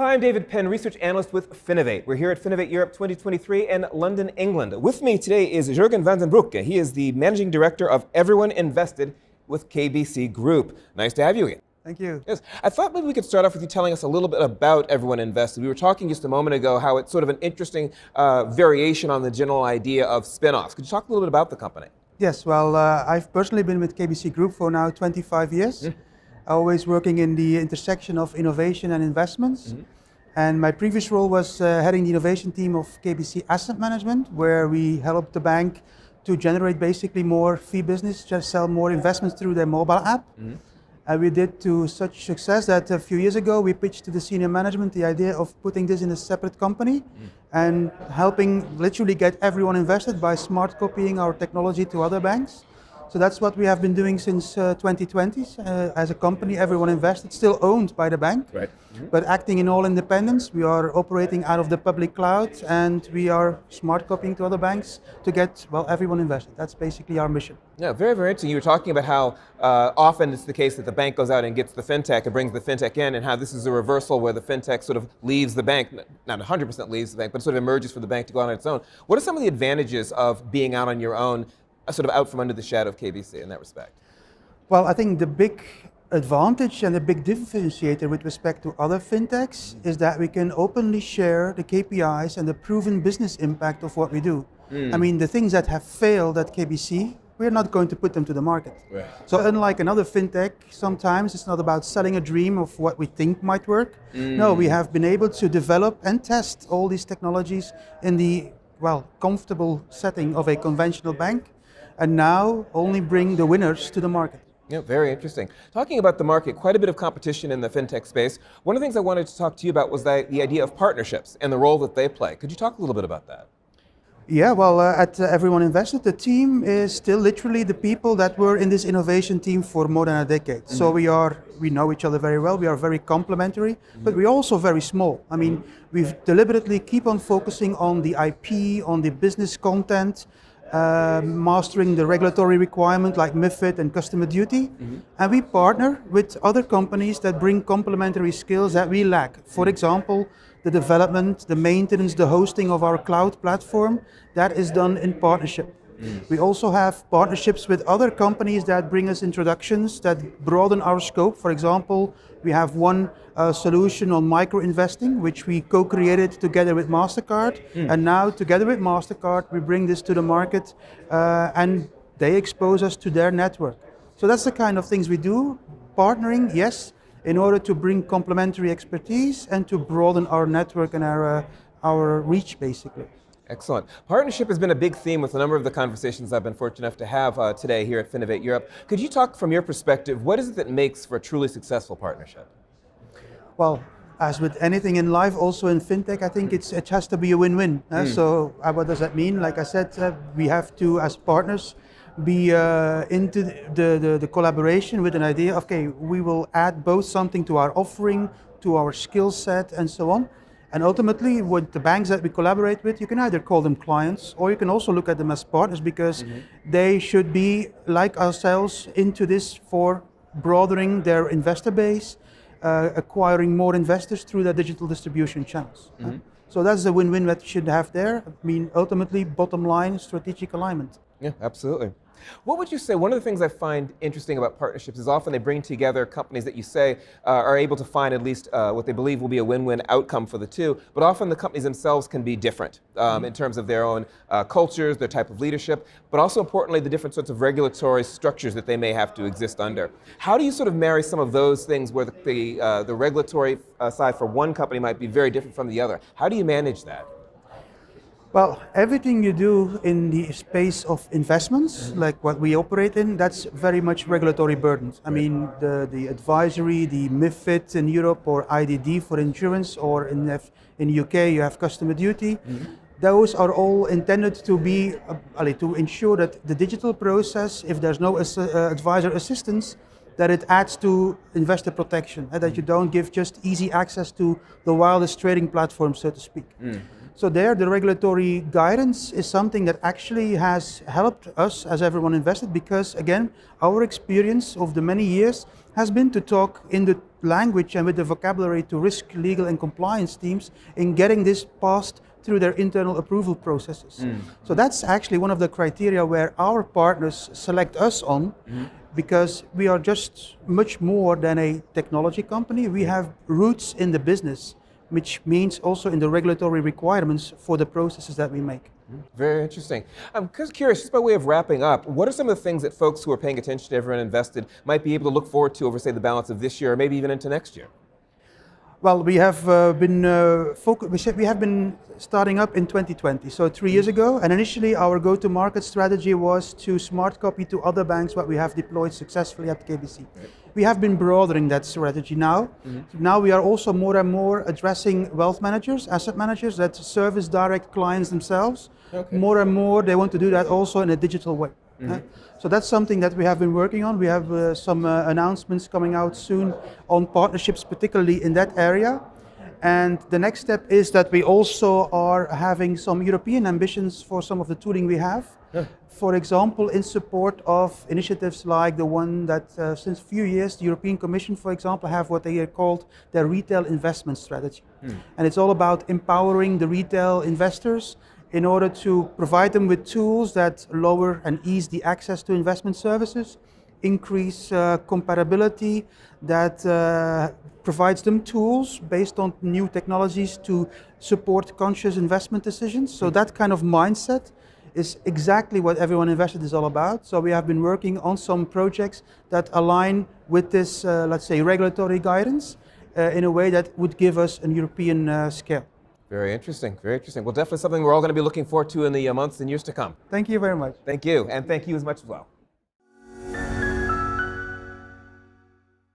I'm David Penn, research analyst with Finovate. We're here at Finovate Europe 2023 in London, England. With me today is Jurgen Vandenbroucke. He is the managing director of everyoneINVESTED with KBC Group. Nice to have you again. Thank you. Yes, I thought maybe we could start off with you telling us a little bit about everyoneINVESTED. We were talking just a moment ago how it's sort of an interesting variation on the general idea of spinoffs. Could you talk a little bit about the company? Yes, well, I've personally been with KBC Group for now 25 years. Always working in the intersection of innovation and investments. And my previous role was heading the innovation team of KBC Asset Management, where we helped the bank to generate basically more fee business, just sell more investments through their mobile app. And we did to such success that a few years ago we pitched to the senior management the idea of putting this in a separate company and helping literally get everyone invested by smart copying our technology to other banks. So that's what we have been doing since 2020 as a company, everyoneINVESTED, still owned by the bank, but acting in all independence. We are operating out of the public cloud and we are smart copying to other banks to get, well, everyone invested. That's basically our mission. Yeah, very, very interesting. You were talking about how often it's the case that the bank goes out and gets the fintech and brings the fintech in, and how this is a reversal where the fintech sort of leaves the bank, not 100% leaves the bank, but sort of emerges for the bank to go on its own. What are some of the advantages of being out on your own, sort of out from under the shadow of KBC in that respect? Well, I think the big advantage and the big differentiator with respect to other fintechs is that we can openly share the KPIs and the proven business impact of what we do. I mean, the things that have failed at KBC, we're not going to put them to the market. So unlike another fintech, sometimes it's not about selling a dream of what we think might work. No, we have been able to develop and test all these technologies in the, well, comfortable setting of a conventional bank, and now only bring the winners to the market. Yeah, very interesting. Talking about the market, quite a bit of competition in the fintech space. One of the things I wanted to talk to you about was the idea of partnerships and the role that they play. Could you talk a little bit about that? Yeah, well, at everyoneINVESTED, the team is still literally the people that were in this innovation team for more than a decade. So we know each other very well, we are very complementary, but we're also very small. I mean, we've deliberately keep on focusing on the IP, on the business content, mastering the regulatory requirement like MiFID and customer duty, and we partner with other companies that bring complementary skills that we lack. For example, the development, the maintenance, the hosting of our cloud platform, that is done in partnership. We also have partnerships with other companies that bring us introductions that broaden our scope. For example, we have one solution on micro-investing, which we co-created together with MasterCard. And now, together with MasterCard, we bring this to the market and they expose us to their network. So that's the kind of things we do. Partnering, yes, in order to bring complementary expertise and to broaden our network and our reach, basically. Excellent. Partnership has been a big theme with a number of the conversations I've been fortunate enough to have today here at Finovate Europe. Could you talk from your perspective, what is it that makes for a truly successful partnership? Well, as with anything in life, also in fintech, I think it has to be a win-win. So what does that mean? Like I said, we have to, as partners, be into the collaboration with an idea, okay, we will add both something to our offering, to our skill set, and so on. And ultimately, with the banks that we collaborate with, you can either call them clients or you can also look at them as partners, because they should be, like ourselves, into this for broadening their investor base, acquiring more investors through their digital distribution channels. So that's the win-win that you should have there. I mean, ultimately, bottom line, strategic alignment. Yeah, absolutely. What would you say, one of the things I find interesting about partnerships is often they bring together companies that you say are able to find at least what they believe will be a win-win outcome for the two, but often the companies themselves can be different in terms of their own cultures, their type of leadership, but also importantly the different sorts of regulatory structures that they may have to exist under. How do you sort of marry some of those things where the regulatory side for one company might be very different from the other? How do you manage that? Well, everything you do in the space of investments, like what we operate in, that's very much regulatory burdened. I mean, the advisory, the MiFID in Europe, or IDD for insurance, or in UK you have customer duty. Those are all intended to be, to ensure that the digital process, if there's no advisor assistance, that it adds to investor protection, and that you don't give just easy access to the wildest trading platform, so to speak. So there, the regulatory guidance is something that actually has helped us as Everyone Invested, because again, our experience of the many years has been to talk in the language and with the vocabulary to risk, legal and compliance teams in getting this passed through their internal approval processes. So that's actually one of the criteria where our partners select us on, because we are just much more than a technology company. We have roots in the business, which means also in the regulatory requirements for the processes that we make. Very interesting. I'm just curious, just by way of wrapping up, what are some of the things that folks who are paying attention to Everyone Invested might be able to look forward to over, say, the balance of this year, or maybe even into next year? Well, we have we have been starting up in 2020, so 3 years ago, and initially our go-to-market strategy was to smart copy to other banks what we have deployed successfully at KBC. Right. We have been broadening that strategy now. Now we are also more and more addressing wealth managers, asset managers that service direct clients themselves. Okay. More and more they want to do that also in a digital way. So that's something that we have been working on. We have some announcements coming out soon on partnerships, particularly in that area. And the next step is that we also are having some European ambitions for some of the tooling we have. For example, in support of initiatives like the one that since a few years, the European Commission, for example, have what they are called their retail investment strategy. And it's all about empowering the retail investors in order to provide them with tools that lower and ease the access to investment services, increase comparability, that provides them tools based on new technologies to support conscious investment decisions. So that kind of mindset is exactly what Everyone Invested is all about. So we have been working on some projects that align with this, let's say, regulatory guidance in a way that would give us a European scale. Very interesting, very interesting. Well, definitely something we're all going to be looking forward to in the months and years to come. Thank you very much. Thank you, and thank you as much as well.